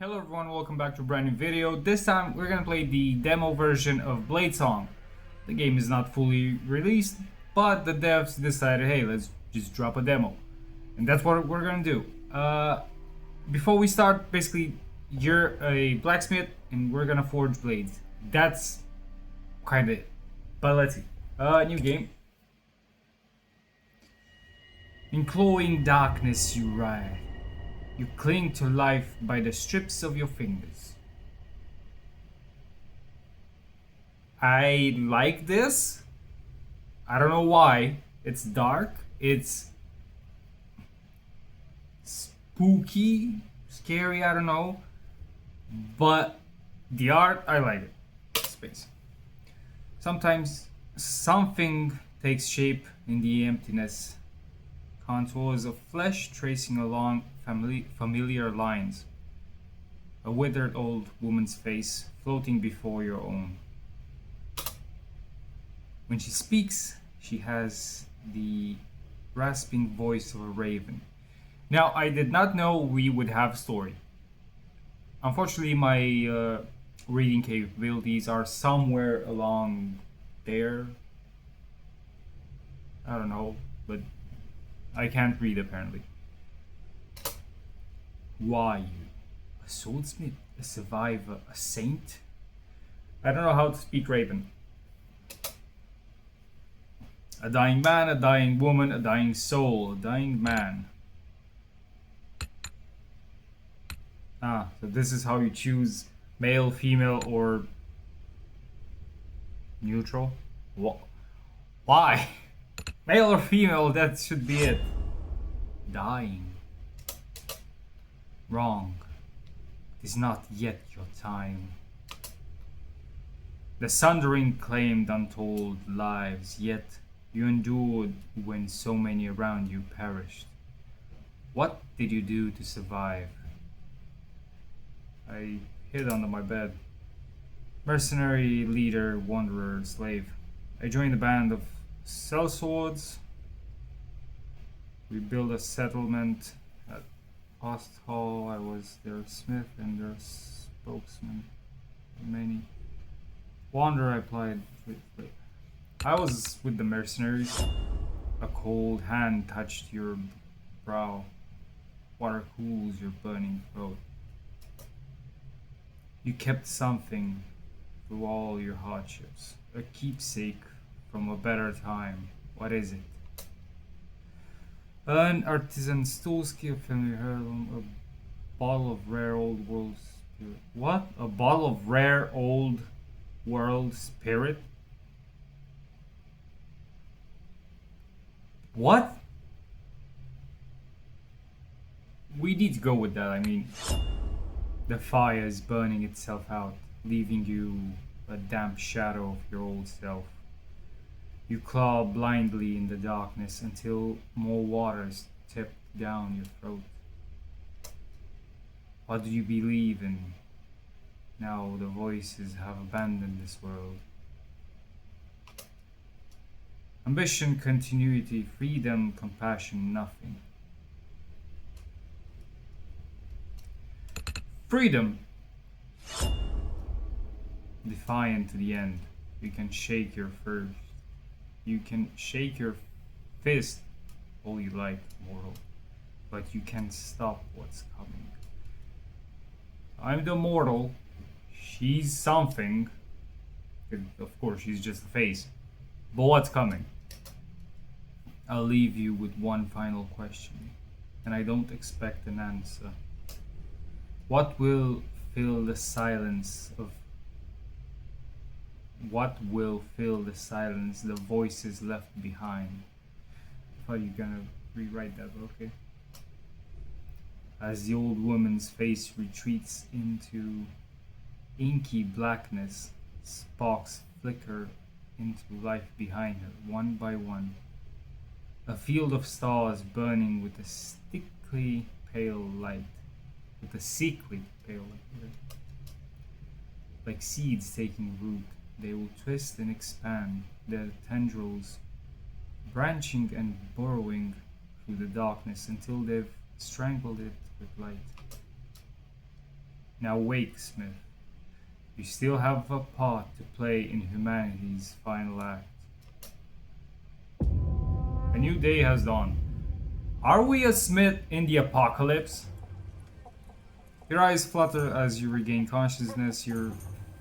Hello everyone, welcome back to a brand new video. This time we're gonna play the demo version of Bladesong. The game is not fully released, but the devs decided, hey, let's just drop a demo. And that's what we're gonna do. Before we start, basically, you're a blacksmith and we're gonna forge blades. That's kinda it. But let's see. New game. In cloying darkness you ride. You cling to life by the strips of your fingers. I like this. I don't know why. It's dark. It's spooky, scary, I don't know. But the art, I like it. Space. Sometimes something takes shape in the emptiness. Contours of flesh tracing along familiar lines. A withered old woman's face floating before your own. When she speaks, she has the rasping voice of a raven. Now, I did not know we would have a story. Unfortunately, my reading capabilities are somewhere along there. I don't know, but I can't read apparently. Why you? A swordsmith? A survivor? A saint? I don't know how to speak Raven. A dying man, a dying woman, a dying soul, a dying man. Ah, so this is how you choose male, female, or neutral? Why? Male or female, that should be it. Dying. Wrong. It is not yet your time. The sundering claimed untold lives, yet you endured when so many around you perished. What did you do to survive? I hid under my bed. Mercenary, leader, wanderer, slave. I joined a band of sellswords. We built a settlement at Post Hall. I was their smith and their spokesman. Many. Wanderer I applied. I was with the mercenaries. A cold hand touched your brow. Water cools your burning throat. You kept something through all your hardships. A keepsake from a better time. What is it? An artisan's toolskin, family heirloom, a bottle of rare old world spirit. What? A bottle of rare old world spirit? What? We need to go with that. I mean, the fire is burning itself out, leaving you a damp shadow of your old self. You claw blindly in the darkness until more waters tip down your throat. What do you believe in? Now the voices have abandoned this world. Ambition, continuity, freedom, compassion, nothing. Freedom! Defiant to the end. You can shake your first. You can shake your fist all you like, mortal, but you can't stop what's coming. I'm the mortal. She's something. Of course, she's just a face. But what's coming? I'll leave you with one final question, and I don't expect an answer. What will fill the silence of What will fill the silence, the voices left behind? I thought you're gonna rewrite that, okay. As the old woman's face retreats into inky blackness, sparks flicker into life behind her, one by one. A field of stars burning with a sickly pale light. Like seeds taking root. They will twist and expand, their tendrils branching and burrowing through the darkness until they've strangled it with light. Now wake, Smith. You still have a part to play in humanity's final act. A new day has dawned. Are we a Smith in the apocalypse? Your eyes flutter as you regain consciousness. You're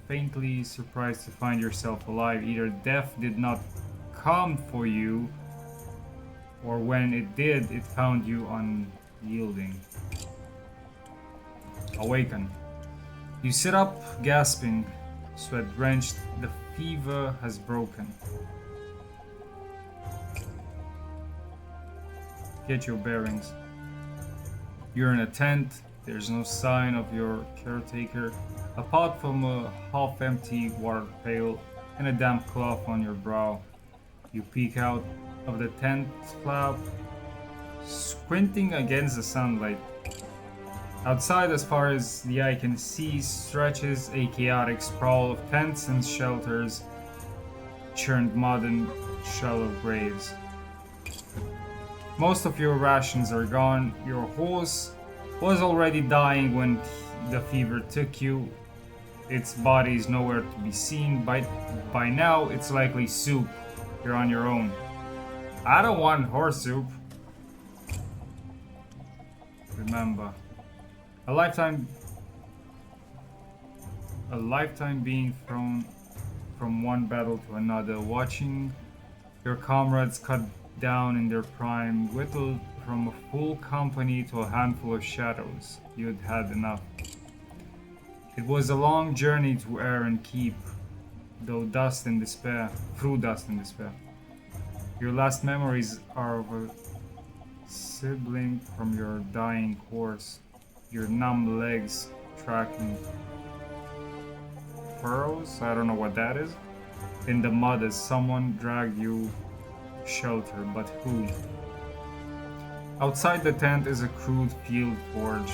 faintly surprised to find yourself alive. Either death did not come for you, or when it did, it found you unyielding. Awaken. You sit up, gasping, sweat drenched. The fever has broken. Get your bearings. You're in a tent. There's no sign of your caretaker, apart from a half-empty water pail and a damp cloth on your brow. You peek out of the tent flap, squinting against the sunlight. Outside, as far as the eye can see, stretches a chaotic sprawl of tents and shelters, churned mud and shallow graves. Most of your rations are gone. Your horse was already dying when the fever took you. Its body is nowhere to be seen. By now, it's likely soup. You're on your own. I don't want horse soup. Remember, a lifetime being thrown from one battle to another, watching your comrades cut down in their prime, whittled from a full company to a handful of shadows. You'd had enough. It was a long journey to Iron Keep, through dust and despair. Your last memories are of a sibling from your dying horse, your numb legs tracking furrows, I don't know what that is, in the mud as someone dragged you shelter, but who? Outside the tent is a crude field forge,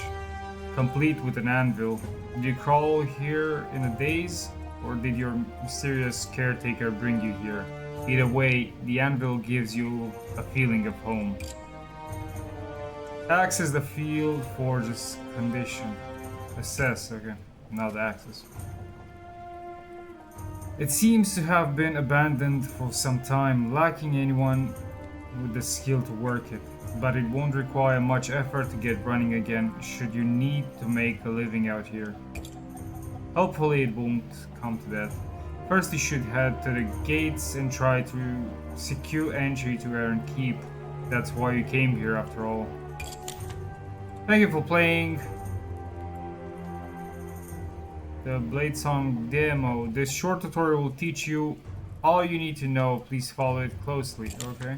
complete with an anvil. Did you crawl here in a daze, or did your mysterious caretaker bring you here? Either way, the anvil gives you a feeling of home. Access the field forge's condition. Assess, okay, not access. It seems to have been abandoned for some time, lacking anyone with the skill to work it. But it won't require much effort to get running again, should you need to make a living out here. Hopefully it won't come to that. First you should head to the gates and try to secure entry to Iron Keep. That's why you came here after all. Thank you for playing the Bladesong demo. This short tutorial will teach you all you need to know. Please follow it closely, okay?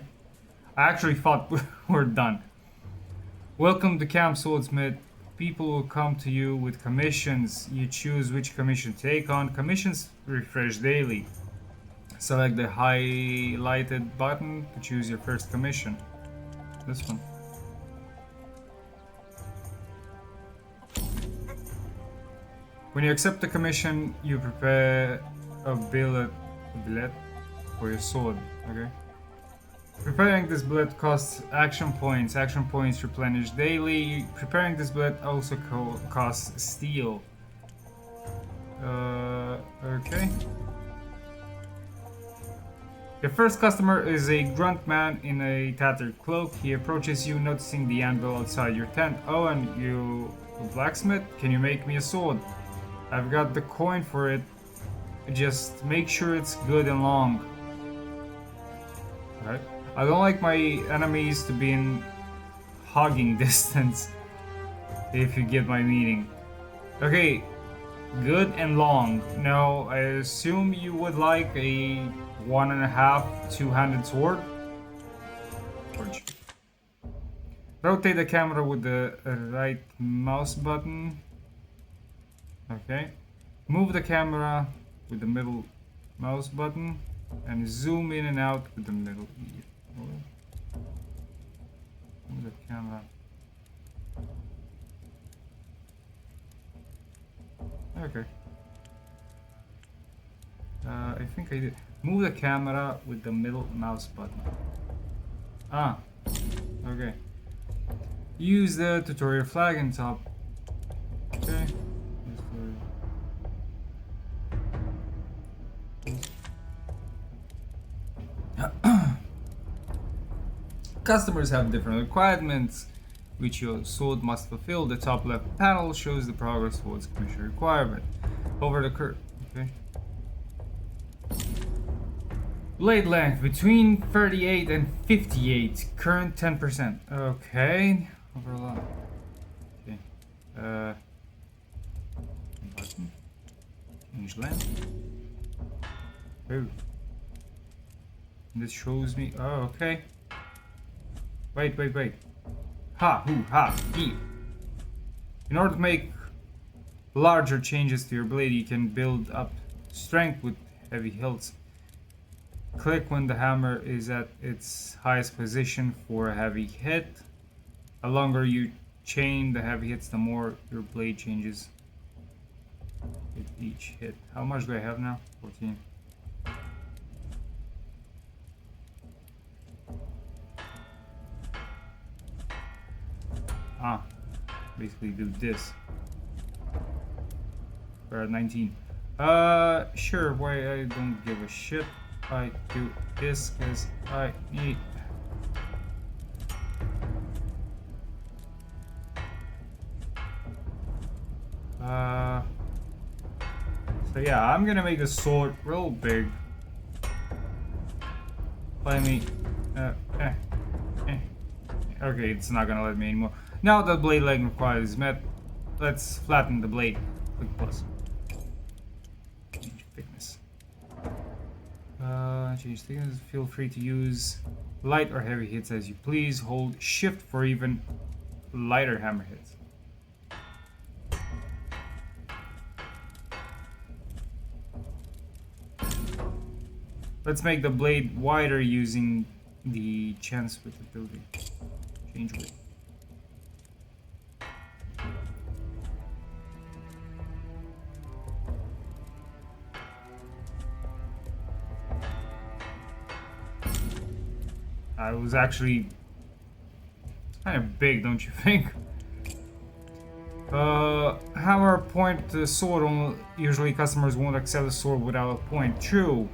I actually thought we're done. Welcome to Camp Swordsmith. People will come to you with commissions. You choose which commission to take on. Commissions refresh daily. Select the highlighted button to choose your first commission. This one. When you accept the commission, you prepare a billet for your sword, okay? Preparing this billet costs action points. Action points replenish daily. Preparing this billet also costs steel. Okay. Your first customer is a grunt man in a tattered cloak. He approaches you, noticing the anvil outside your tent. Oh, and you a blacksmith? Can you make me a sword? I've got the coin for it. Just make sure it's good and long. Alright. I don't like my enemies to be in hugging distance, if you get my meaning. Okay, good and long. Now, I assume you would like a 1.5 two-handed sword? Rotate the camera with the right mouse button. Okay. Move the camera with the middle mouse button and zoom in and out with the middle. Move the camera. Okay. I think I did. Move the camera with the middle mouse button. Ah. Okay. Use the tutorial flag on top. Okay. Customers have different requirements which your sword must fulfill. The top left panel shows the progress towards commission requirement. Over the curve. Okay. Blade length between 38 and 58. Current 10%. Okay. Overlap. Okay. Button. Change length. Oh. This shows me. Oh, okay. Wait. Ha, hoo, ha, he. In order to make larger changes to your blade, you can build up strength with heavy hilts. Click when the hammer is at its highest position for a heavy hit. The longer you chain the heavy hits, the more your blade changes with each hit. How much do I have now? 14. Basically do this. We're at 19. Sure, why I don't give a shit. I do this because I need. So yeah, I'm gonna make the sword real big. Let me. Okay, it's not gonna let me anymore. Now that blade length required is met, let's flatten the blade. Click plus. Change thickness. Change thickness. Feel free to use light or heavy hits as you please. Hold shift for even lighter hammer hits. Let's make the blade wider using the chance width ability. Change width. It was actually kind of big, don't you think? Hammer point to sword. Usually customers won't accept a sword without a point. True.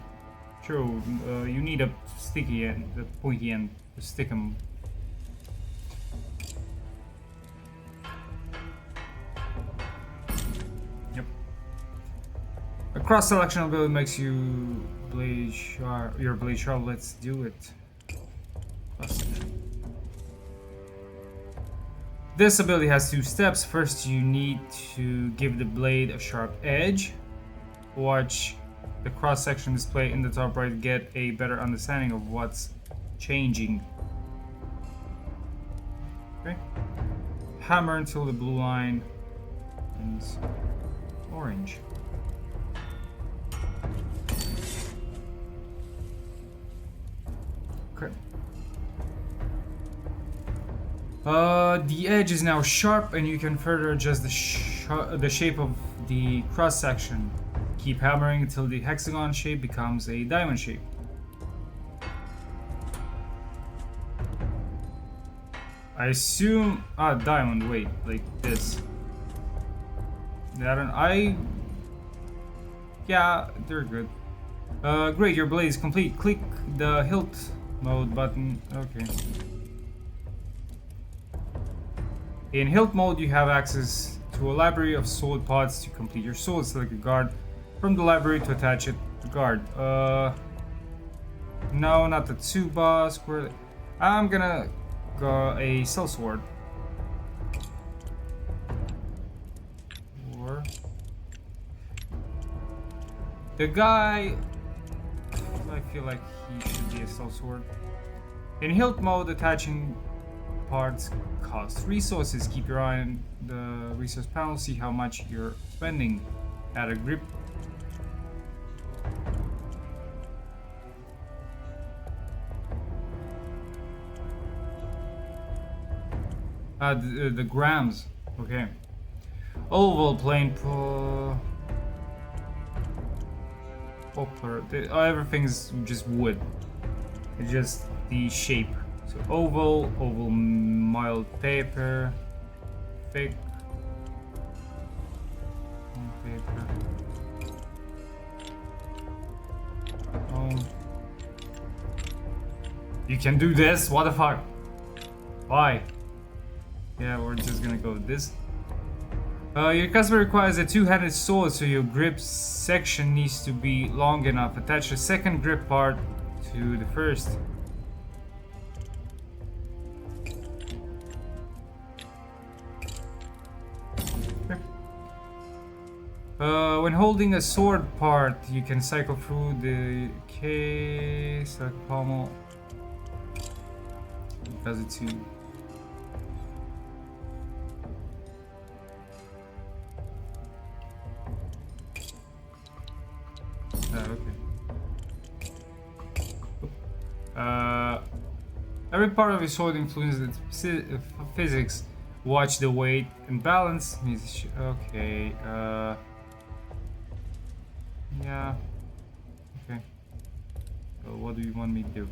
You need a sticky end, the pointy end to stick them. Yep. A cross selection ability makes you your blade sharp. Let's do it. This ability has two steps. First, you need to give the blade a sharp edge. Watch the cross-section display in the top right to get a better understanding of what's changing. Okay. Hammer until the blue line is orange. Okay. The edge is now sharp, and you can further adjust the shape of the cross-section. Keep hammering until the hexagon shape becomes a diamond shape. I assume diamond. Wait, like this. Yeah, they're good. Great, your blade is complete. Click the hilt mode button. Okay. In hilt mode, you have access to a library of sword pods to complete your sword. Select a guard from the library to attach it to guard. No, not the tsuba. Square. I'm gonna go a sellsword. Or the guy. I feel like he should be a sellsword. In hilt mode, attaching parts cost resources. Keep your eye on the resource panel. See how much you're spending. Add a grip. The grams. Okay. Oval plane poplar. Everything's just wood. It's just the shape. So oval mild paper, thick paper. Oh. You can do this? What the fuck? Why? Yeah, we're just gonna go with this. Your customer requires a two-handed sword, so your grip section needs to be long enough. Attach the second grip part to the first. When holding a sword part, you can cycle through the case like pommel. Does it too? Okay. Every part of your sword influences the physics. Watch the weight and balance. Okay. Yeah. Okay. So what do you want me to do?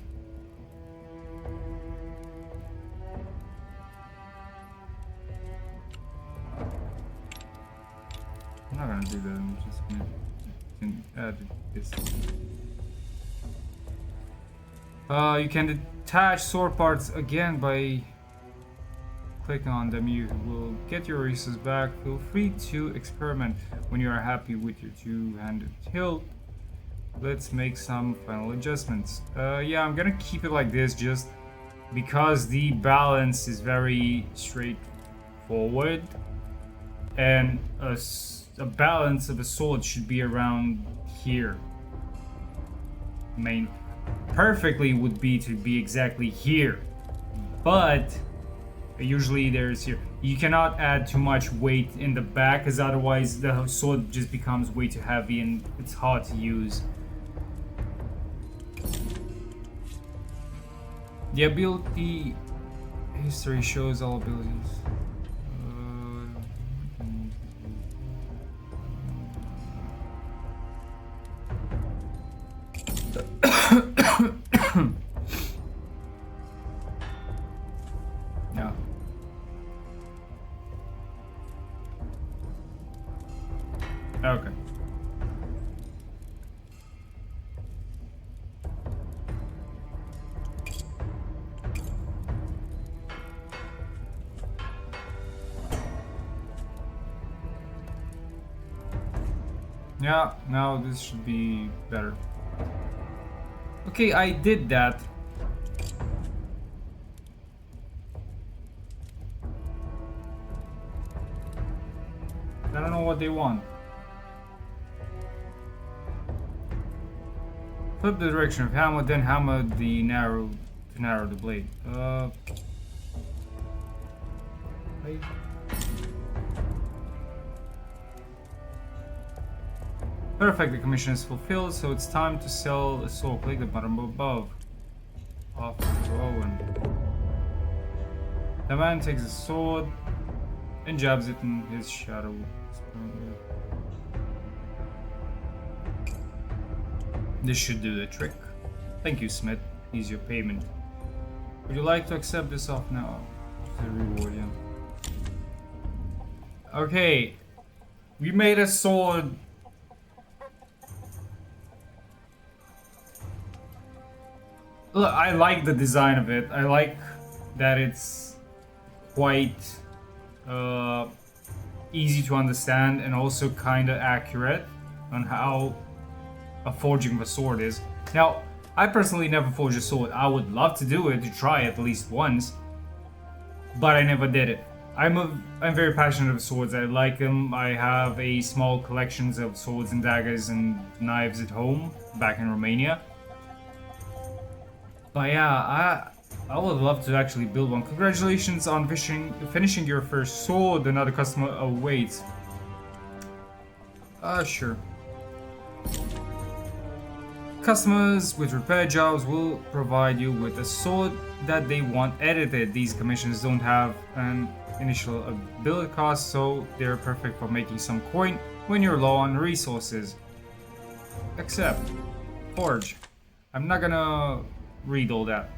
I'm not gonna do that. I'm just gonna add this. You can detach sword parts again by clicking on them. You will get your resources back. Feel free to experiment when you are happy with your two-handed hilt. Let's make some final adjustments. Yeah, I'm gonna keep it like this just because the balance is very straightforward, and a balance of a sword should be around here. Perfectly would be to be exactly here, but usually there's here. You cannot add too much weight in the back, because otherwise the sword just becomes way too heavy and it's hard to use. The ability history shows all abilities. No. Okay. Yeah, now this should be better. Okay, I did that. I don't know what they want. Flip the direction of hammer, then hammer the narrow to narrow the blade. Perfect, the commission is fulfilled, so it's time to sell a sword. Click the button above. Off to Owen. The man takes a sword and jabs it in his shadow. This should do the trick. Thank you, Smith. Here's your payment. Would you like to accept this off now? It's a reward, yeah. Okay. We made a sword. Look, I like the design of it. I like that it's quite easy to understand and also kind of accurate on how a forging of a sword is. Now, I personally never forged a sword. I would love to do it, to try at least once, but I never did it. I'm very passionate about swords. I like them. I have a small collections of swords and daggers and knives at home back in Romania. But yeah, I would love to actually build one. Congratulations on finishing your first sword. Another customer awaits. Sure. Customers with repair jobs will provide you with a sword that they want edited. These commissions don't have an initial ability cost, so they're perfect for making some coin when you're low on resources. Except, forge. I'm not gonna read all that.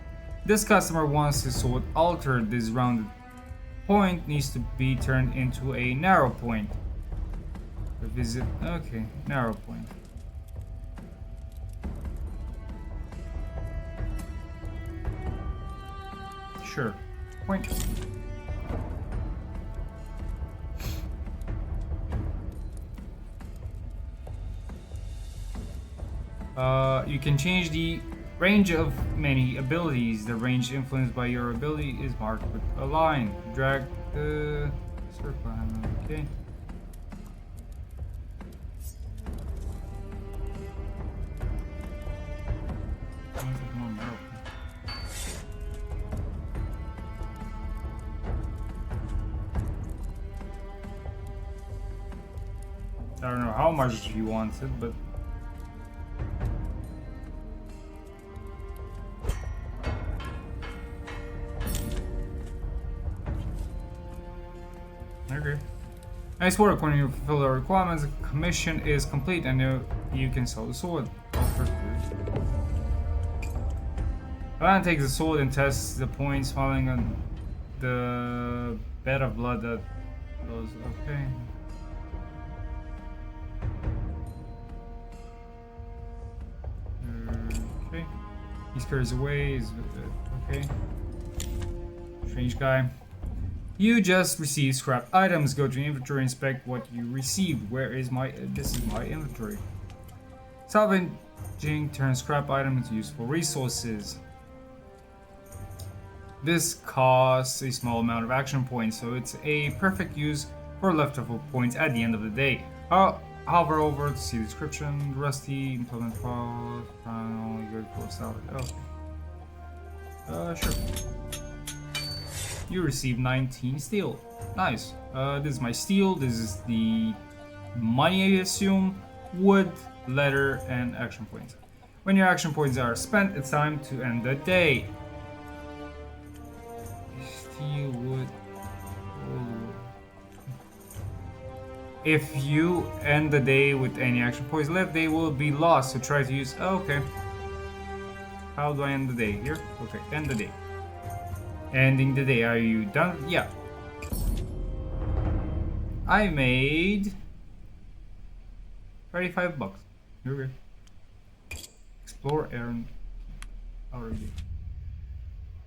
This customer wants his sword altered. This rounded point needs to be turned into a narrow point. Revisit. Okay, narrow point. Sure. Point. You can change the range of many abilities. The range influenced by your ability is marked with a line. Drag the circle. Okay. I don't know how much he wants it, but okay. Nice work. When you fulfill the requirements, the commission is complete and you can sell the sword. Alan takes the sword and tests the points falling on the bed of blood that goes okay. Okay. He scares away. Is okay. Strange guy. You just received scrap items. Go to inventory, inspect what you received. Where is my? This is my inventory. Salvaging turns scrap items into useful resources. This costs a small amount of action points, so it's a perfect use for leftover points at the end of the day. Hover over to see the description. Rusty implement file. Only good for salvage. Okay. Sure. You receive 19 steel. Nice. This is my steel. This is the money, I assume. Wood, leather, and action points. When your action points are spent, it's time to end the day. Steel, wood. If you end the day with any action points left, they will be lost. So try to use. Oh, okay. How do I end the day? Here? Okay, end the day. Ending the day. Are you done? Yeah. I made 35 bucks. Okay. Explore errand. Already.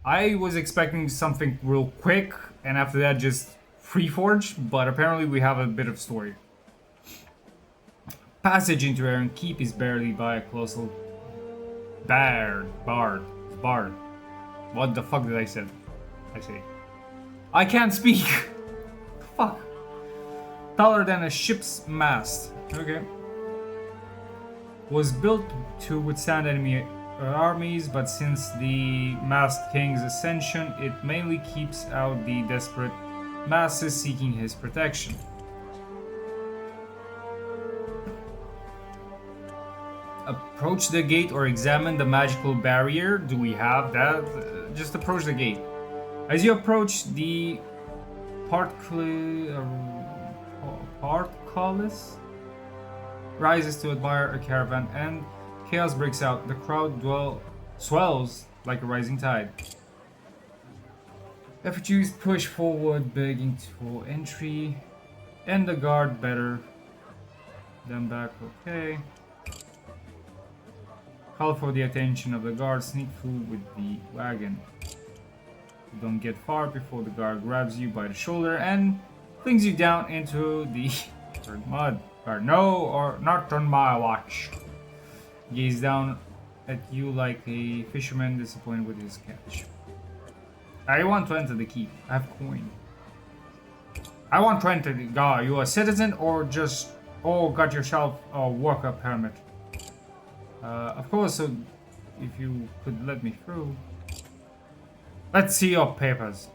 I was expecting something real quick, and after that just free forge, but apparently we have a bit of story. Passage into Errand Keep is barely by a colossal bard. What the fuck did I say? I can't speak. Fuck. Taller than a ship's mast. Okay. Was built to withstand enemy armies, but since the Masked King's ascension, it mainly keeps out the desperate masses seeking his protection. Approach the gate or examine the magical barrier. Do we have that? Just approach the gate. As you approach, the portcullis rises to admire a caravan, and chaos breaks out. The crowd swells like a rising tide. Refugees push forward, begging for entry, and the guard better than back. Okay. Call for the attention of the guard. Sneak through with the wagon. Don't get far before the guard grabs you by the shoulder and flings you down into the mud. Or no, or not on my watch. Gaze down at you like a fisherman disappointed with his catch. I want to enter the keep. I have coin. I want to enter the guard. You a citizen or got yourself a worker permit? Of course, so if you could let me through. Let's see your papers.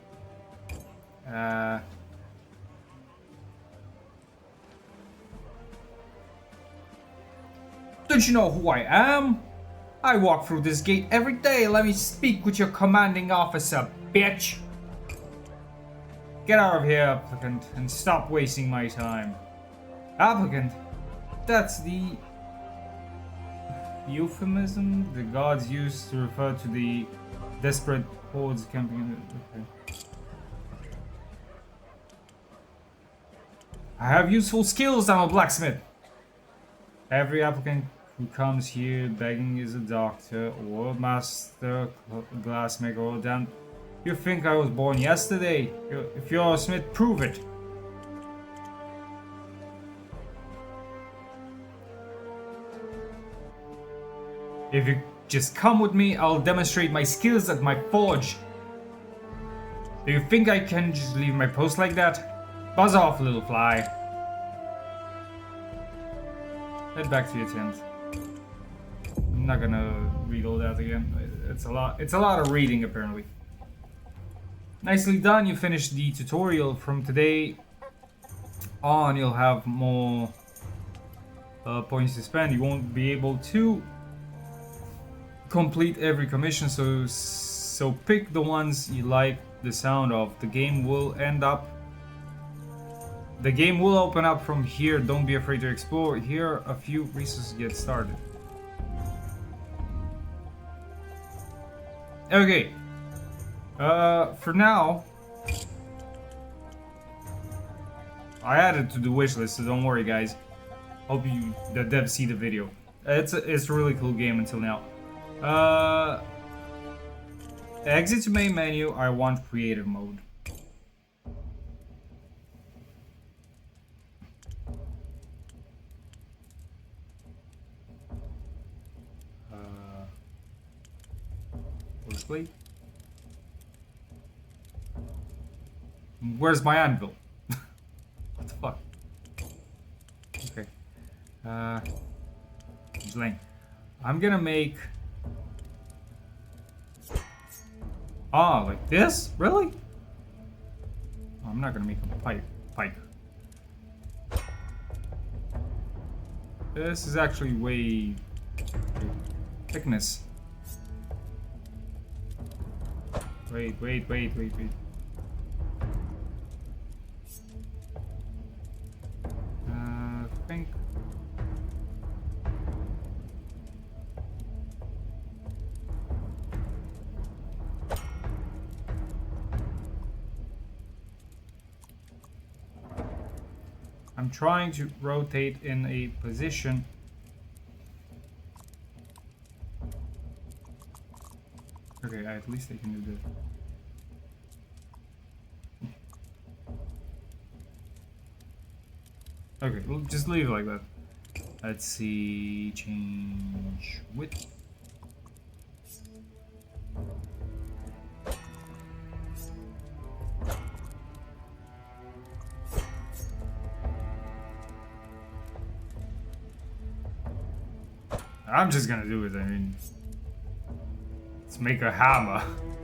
Don't you know who I am? I walk through this gate every day. Let me speak with your commanding officer, bitch. Get out of here, applicant, and stop wasting my time. Applicant? That's the euphemism the gods use to refer to the desperate hordes camping. Okay. I have useful skills. I'm a blacksmith. Every applicant who comes here begging is a doctor or a master glassmaker or You think I was born yesterday? If you're a Smith, prove it. If you just come with me, I'll demonstrate my skills at my forge. Do you think I can just leave my post like that? Buzz off, little fly. Head back to your tent. I'm not gonna read all that again. It's a lot. It's a lot of reading, apparently. Nicely done. You finished the tutorial. From today on, you'll have more points to spend. You won't be able to complete every commission, so pick the ones you like the sound of. The game will open up from here. Don't be afraid to explore. Here are a few resources to get started. Okay. For now, I added to the wish list, so don't worry, guys. Hope the devs see the video. It's a really cool game until now. Exit to main menu. I want creative mode. Play. Where's my anvil? What the fuck? Okay. Blank. I'm gonna make. Ah, like this? Really? Oh, I'm not gonna make a pike. This is actually way thickness. Wait. Think. I'm trying to rotate in a position. Okay, at least I can do that. Okay, we'll just leave it like that. Let's see, change width. I'm just gonna do it, I mean. Let's make a hammer.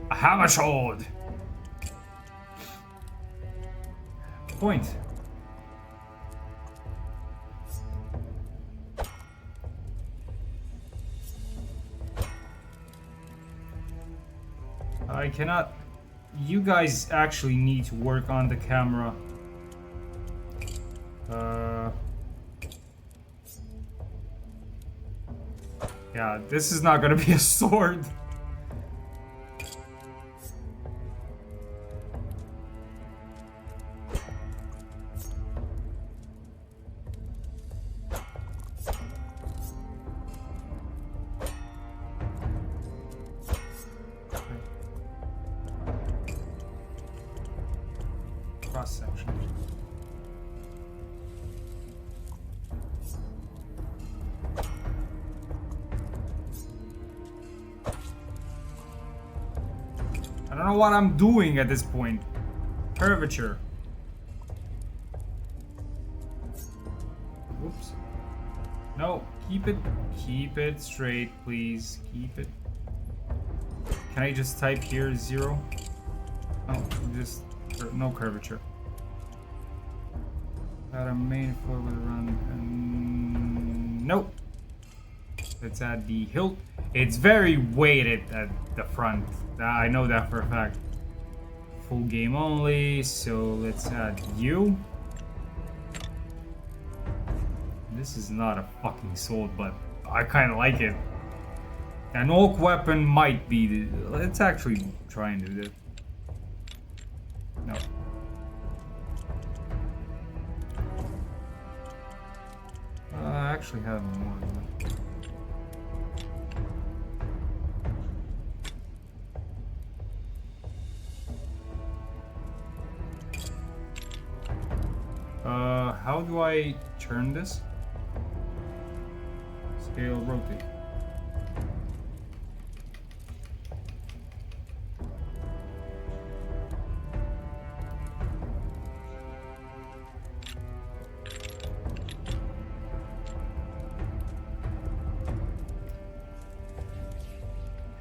A hammer sword! Point. I cannot. You guys actually need to work on the camera. Yeah, this is not gonna be a sword. Cross section. I don't know what I'm doing at this point. Curvature. Whoops. No, keep it straight, please. Keep it. Can I just type here 0? Oh, just no curvature. Add a main floor with a run. Nope. Let's add the hilt. It's very weighted at the front. I know that for a fact. Full game only, so let's add you. This is not a fucking sword, but I kind of like it. An orc weapon might be the... Let's actually try and do this. No. I actually have more than that. do I turn this? Scale, rotate.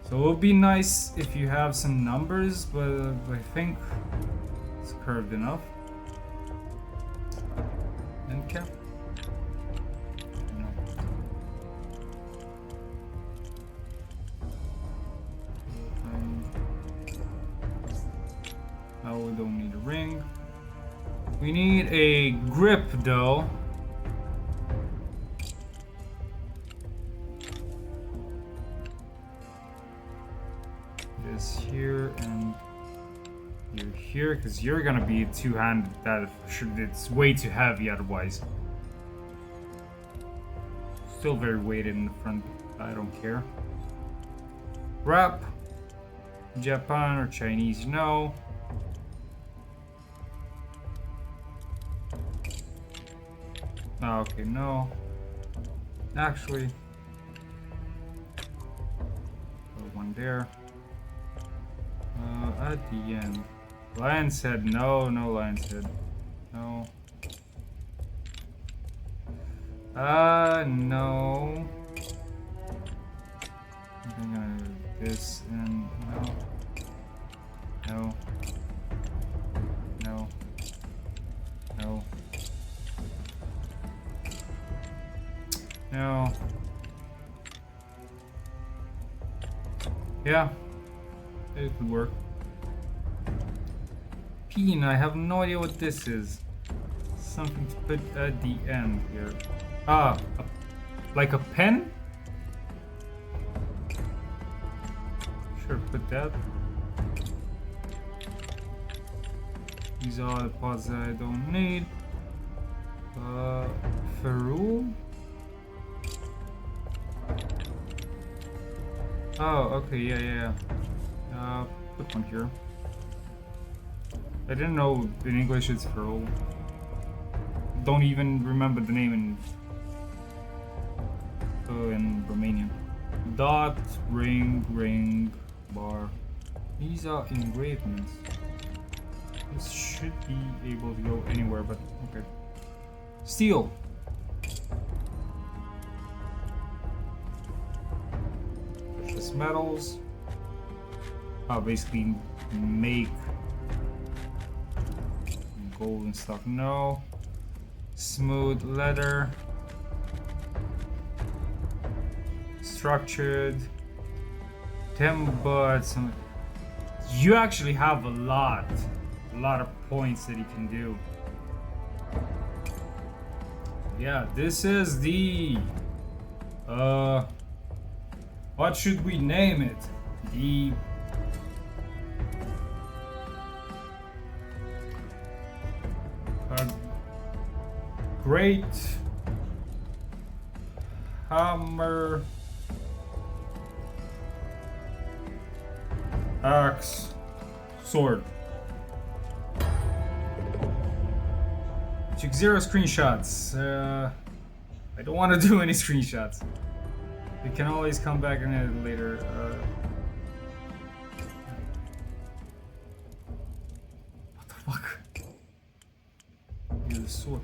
So it would be nice if you have some numbers, but I think it's curved enough. And cap. No. Now we don't need a ring. We need a grip though. This here and you're here, because you're gonna be two-handed. That it's way too heavy otherwise. Still very weighted in the front. I don't care. Wrap. Japan or Chinese? No. Oh, okay, no. Actually, one there. At the end. Lion's head, no, no lion's head. No. No. I'm gonna do this and no. No. No. No. No. Yeah. It could work. Peen, I have no idea what this is. Something to put at the end here. Ah, like a pen? Sure, put that. These are the parts that I don't need. Ferrule? Oh, okay, yeah. Put one here. I didn't know in English it's ferrule. Don't even remember the name in Romanian. Dot, ring, bar. These are engravements. This should be able to go anywhere, but okay. Steel. Precious metals. Basically make gold and stuff. No. Smooth leather. Structured. Timber. Some. You actually have a lot of points that you can do. Yeah, this is the what should we name it? The Great Hammer Axe Sword. Took 0 screenshots. I don't want to do any screenshots. You can always come back and edit later. What the fuck? Use the sword.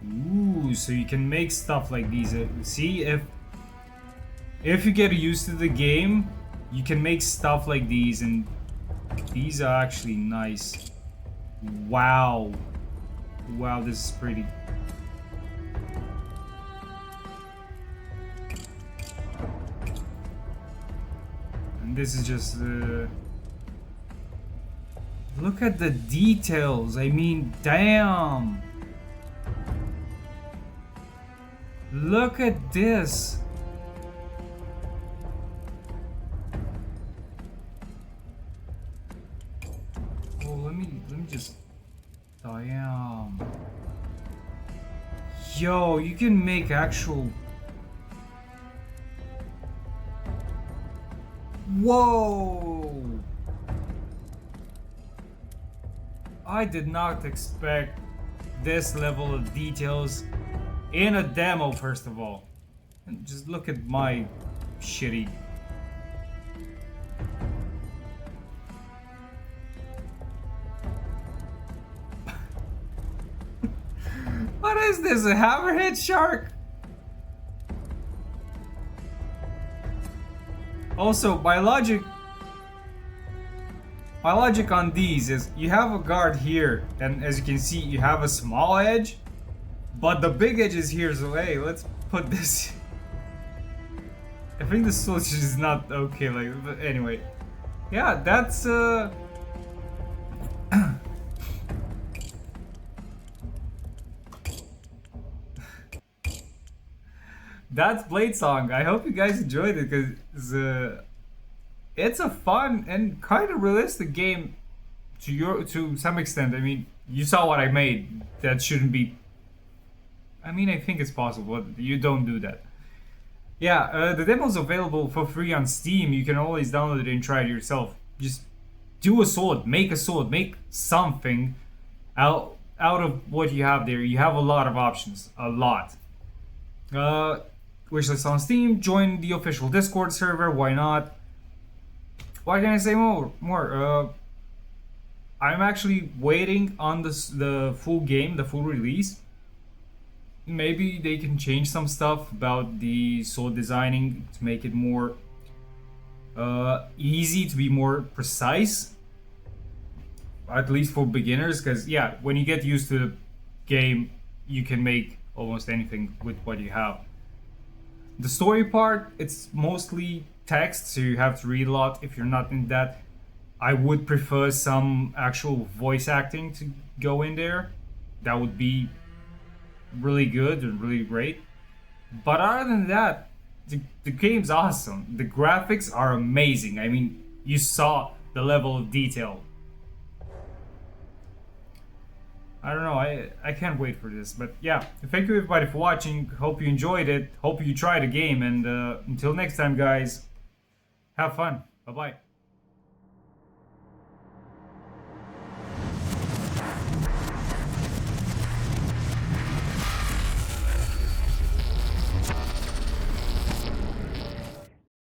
Ooh, so you can make stuff like these. See, if you get used to the game, you can make stuff like these, and these are actually nice. Wow. Wow, this is pretty. And this is just look at the details. I mean, damn. Look at this. Oh, let me just. Damn. Yo, you can make actual. Whoa. I did not expect this level of details in a demo, first of all. And just look at my shitty... What is this, a hammerhead shark? Also, my logic on these is you have a guard here, and as you can see, you have a small edge, but the big edge is here, so hey, let's put this... I think the switch is not okay, like, but anyway. Yeah, that's, that's Bladesong. I hope you guys enjoyed it, because it's a fun and kind of realistic game to some extent. I mean, you saw what I made. That shouldn't be... I mean, I think it's possible, but you don't do that. Yeah, the demo's available for free on Steam. You can always download it and try it yourself. Just do a sword, make something out of what you have there. You have a lot of options, a lot. Wishlist on Steam, join the official Discord server, why not? What can I say more? I'm actually waiting on the full game, the full release. Maybe they can change some stuff about the sword designing to make it more easy, to be more precise. At least for beginners, because yeah, when you get used to the game, you can make almost anything with what you have. The story part, it's mostly text, so you have to read a lot if you're not in that. I would prefer some actual voice acting to go in there. That would be really good and really great. But other than that, the game's awesome. The graphics are amazing. I mean, you saw the level of detail. I don't know, I can't wait for this, but yeah, thank you everybody for watching, hope you enjoyed it, hope you tried the game, and until next time guys, have fun, bye bye.